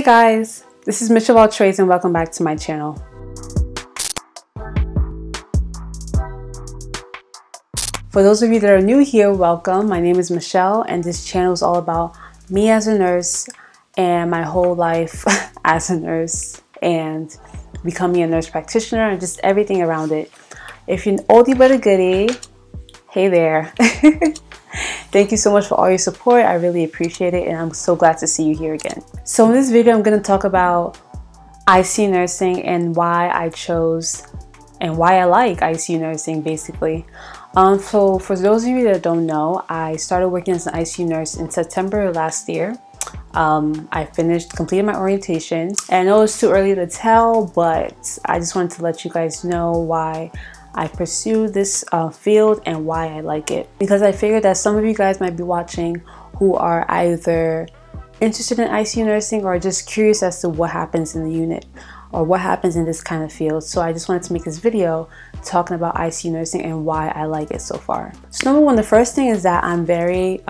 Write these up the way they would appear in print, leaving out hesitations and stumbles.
Hey guys, this is Mitchell about Trades and welcome back to my channel. For those of you that are new here, welcome. My name is Michelle and this channel is all about me as a nurse and my whole life as a nurse and becoming a nurse practitioner and just everything around it. If you're an oldie but a goodie, hey there. Thank you so much for all your support. I really appreciate it and I'm so glad to see you here again. So in this video, I'm going to talk about ICU nursing and why I chose and why I like ICU nursing basically. So for those of you that don't know, I started working as an ICU nurse in September last year. I completed my orientation and I know it's too early to tell, but I just wanted to let you guys know why I pursue this field and why I like it, because I figured that some of you guys might be watching who are either interested in ICU nursing or just curious as to what happens in the unit or what happens in this kind of field. So I just wanted to make this video talking about ICU nursing and why I like it so far. So number one, the first thing is that I'm very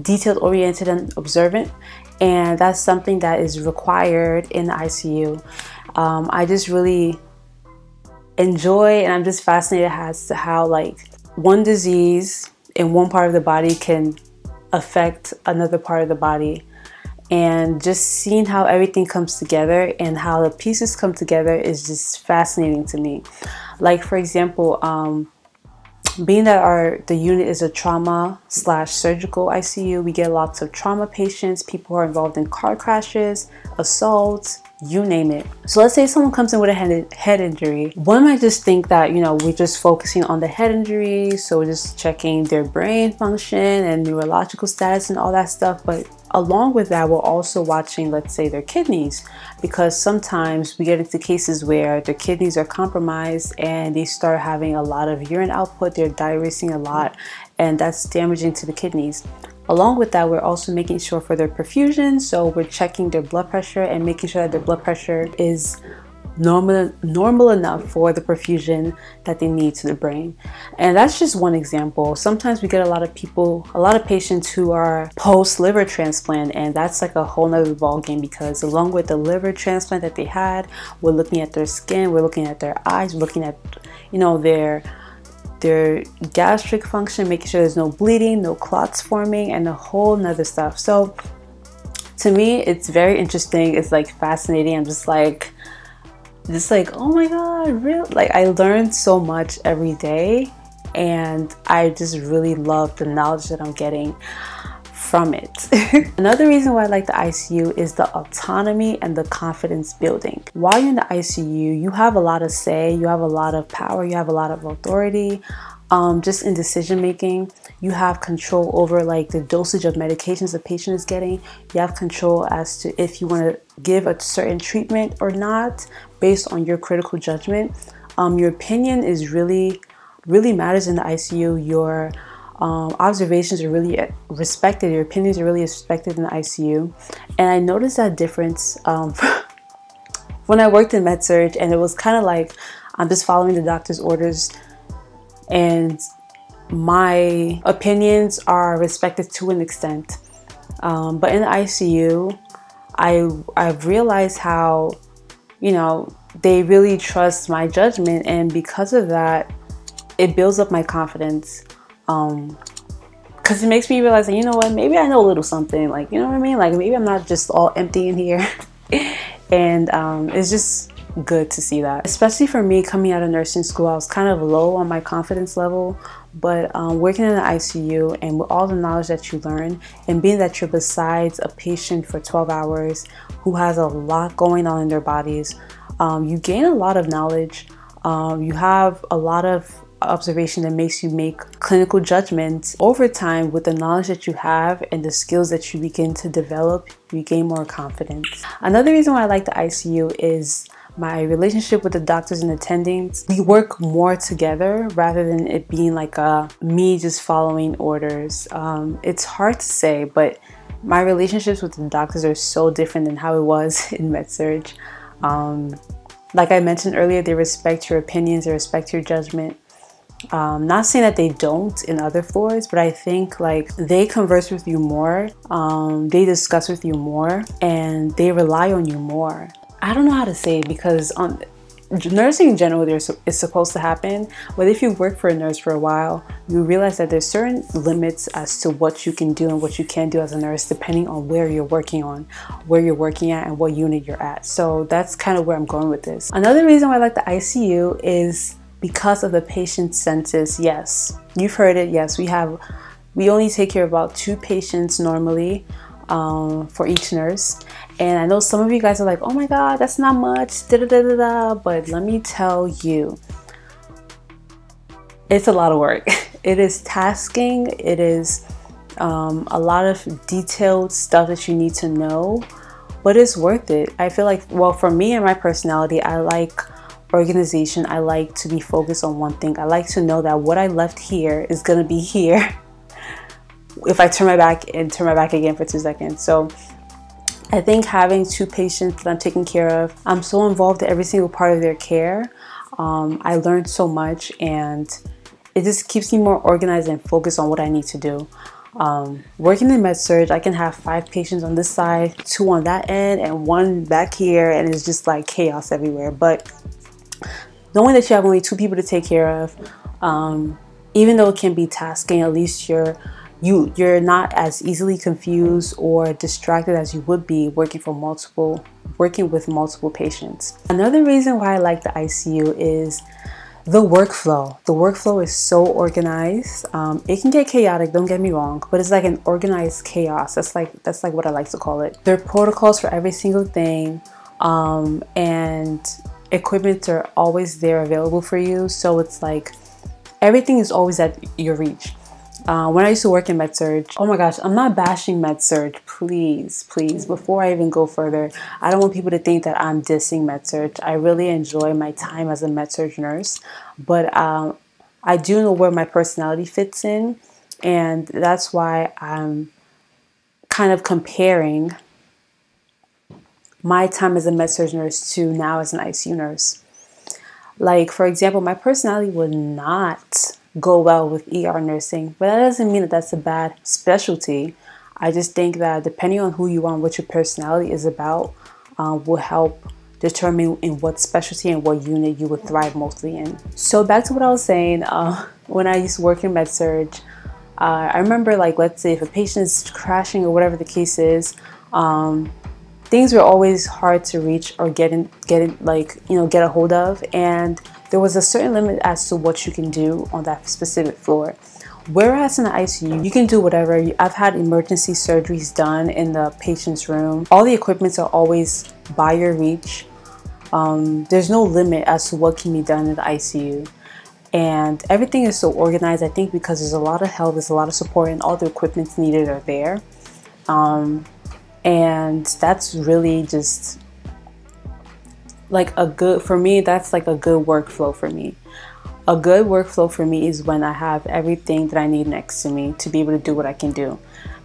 detailed oriented and observant, and that's something that is required in the ICU. I just really enjoy and I'm just fascinated as to how like one disease in one part of the body can affect another part of the body, and just seeing how everything comes together and how the pieces come together is just fascinating to me. Like for example, being that the unit is a trauma/surgical ICU, we get lots of trauma patients, people who are involved in car crashes, assaults, you name it. So let's say someone comes in with a head injury. One might just think that, you know, we're just focusing on the head injury, so we're just checking their brain function and neurological status and all that stuff. But along with that, we're also watching, let's say, their kidneys, because sometimes we get into cases where their kidneys are compromised and they start having a lot of urine output, they're diuresing a lot, and that's damaging to the kidneys. Along with that, we're also making sure for their perfusion, so we're checking their blood pressure and making sure that their blood pressure is normal enough for the perfusion that they need to the brain. And that's just one example. Sometimes we get a lot of patients who are post liver transplant, and that's like a whole nother ball game, because along with the liver transplant that they had, we're looking at their skin, we're looking at their eyes, we're looking at, you know, their gastric function, making sure there's no bleeding, no clots forming, and a whole nother stuff. So to me, it's very interesting. It's like fascinating. I'm just like, oh my God, real. Like I learn so much every day, and I just really love the knowledge that I'm getting from it. Another reason why I like the ICU is the autonomy and the confidence building. While you're in the ICU, you have a lot of say, you have a lot of power, you have a lot of authority, just in decision making. You have control over like the dosage of medications the patient is getting. You have control as to if you want to give a certain treatment or not based on your critical judgment. Your opinion is really matters in the ICU. Your observations are really respected. Your opinions are really respected in the ICU. And I noticed that difference when I worked in med-surg, and it was kind of like I'm just following the doctor's orders and my opinions are respected to an extent. But in the ICU, I've realized how, you know, they really trust my judgment, and because of that, it builds up my confidence. Because it makes me realize that, you know what, maybe I know a little something, like, you know what I mean, like maybe I'm not just all empty in here. And it's just good to see that. Especially for me, coming out of nursing school, I was kind of low on my confidence level, but working in the ICU and with all the knowledge that you learn, and being that you're besides a patient for 12 hours who has a lot going on in their bodies, you gain a lot of knowledge. You have a lot of observation that makes you make clinical judgments. Over time, with the knowledge that you have and the skills that you begin to develop, you gain more confidence. Another reason why I like the ICU is my relationship with the doctors and attendings. We work more together rather than it being like me just following orders. It's hard to say, but my relationships with the doctors are so different than how it was in med-surg. Like I mentioned earlier, they respect your opinions, they respect your judgment. Not saying that they don't in other floors, but I think like they converse with you more, they discuss with you more, and they rely on you more. I don't know how to say it, because on nursing in general, is supposed to happen, but if you work for a nurse for a while, you realize that there's certain limits as to what you can do and what you can do as a nurse, depending on where you're working at and what unit you're at. So that's kind of where I'm going with this. Another reason why I like the ICU is because of the patient census. Yes, you've heard it. Yes, we only take care of about 2 patients normally for each nurse. And I know some of you guys are like, oh my God, that's not much, da, da, da, da, da. But let me tell you, it's a lot of work. It is tasking. It is a lot of detailed stuff that you need to know, but it's worth it. I feel like, well, for me and my personality, I like organization. I like to be focused on one thing. I like to know that what I left here is gonna be here if I turn my back again for 2 seconds. So I think having 2 patients that I'm taking care of, I'm so involved in every single part of their care. I learned so much, and it just keeps me more organized and focused on what I need to do. Working in med-surg, I can have 5 patients on this side, 2 on that end, and 1 back here, and it's just like chaos everywhere. But knowing that you have only 2 people to take care of, even though it can be tasking, at least you're not as easily confused or distracted as you would be working with multiple patients. Another reason why I like the ICU is the workflow. The workflow is so organized. It can get chaotic, don't get me wrong, but it's like an organized chaos. That's like what I like to call it. There are protocols for every single thing, and equipment are always there available for you. So it's like everything is always at your reach. When I used to work in med-surg, oh my gosh, I'm not bashing med-surg, please, before I even go further, I don't want people to think that I'm dissing med-surg. I really enjoy my time as a med-surg nurse, but I do know where my personality fits in, and that's why I'm kind of comparing my time as a med-surg nurse to now as an ICU nurse. Like, for example, my personality would not go well with ER nursing, but that doesn't mean that that's a bad specialty. I just think that depending on who you are and what your personality is about, will help determine in what specialty and what unit you would thrive mostly in. So back to what I was saying, when I used to work in med-surg, I remember, like, let's say if a patient is crashing or whatever the case is, things were always hard to reach or get a hold of, and there was a certain limit as to what you can do on that specific floor. Whereas in the ICU, you can do whatever. I've had emergency surgeries done in the patient's room. All the equipments are always by your reach. There's no limit as to what can be done in the ICU. And everything is so organized, I think, because there's a lot of help, there's a lot of support, and all the equipments needed are there. And that's really just like for me, that's like a good workflow for me. A good workflow for me is when I have everything that I need next to me to be able to do what I can do.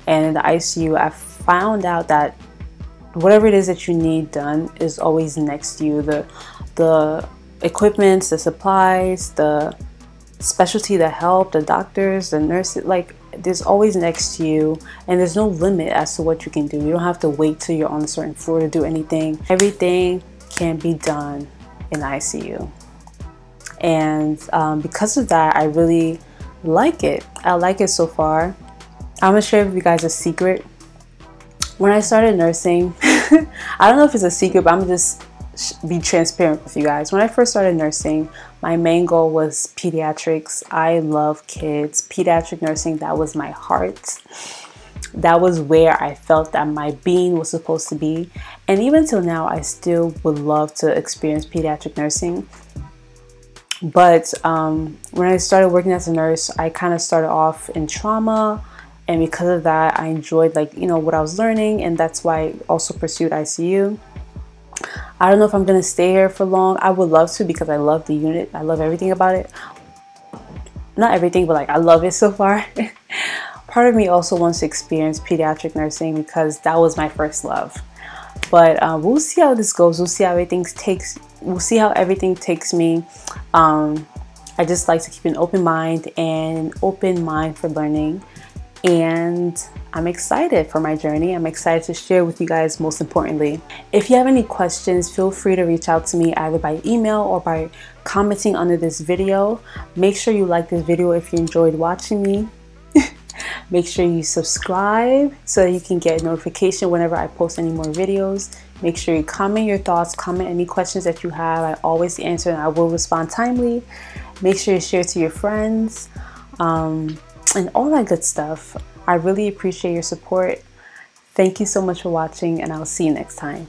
And in the ICU, I found out that whatever it is that you need done is always next to you. The equipment, the supplies, the specialty, the help, the doctors, the nurses, like, there's always next to you, and there's no limit as to what you can do. You don't have to wait till you're on a certain floor to do anything. Everything can be done in ICU. And because of that, I really like it. I like it so far. I'm gonna share with you guys a secret. When I started nursing, I don't know if it's a secret, but I'm gonna just be transparent with you guys. When I first started nursing, my main goal was pediatrics. I love kids. Pediatric nursing, that was my heart. That was where I felt that my being was supposed to be. And even till now, I still would love to experience pediatric nursing. But when I started working as a nurse, I kind of started off in trauma. And because of that, I enjoyed, like, you know, what I was learning. And that's why I also pursued ICU. I don't know if I'm going to stay here for long. I would love to, because I love the unit. I love everything about it. Not everything, but like, I love it so far. Part of me also wants to experience pediatric nursing because that was my first love. But we'll see how this goes. We'll see how everything takes me. I just like to keep an open mind and an open mind for learning. And I'm excited for my journey. I'm excited to share with you guys, most importantly. If you have any questions, feel free to reach out to me either by email or by commenting under this video. Make sure you like this video if you enjoyed watching me. Make sure you subscribe so that you can get a notification whenever I post any more videos. Make sure you comment your thoughts, comment any questions that you have. I always answer and I will respond timely. Make sure you share to your friends. And all that good stuff. I really appreciate your support. Thank you so much for watching, and I'll see you next time.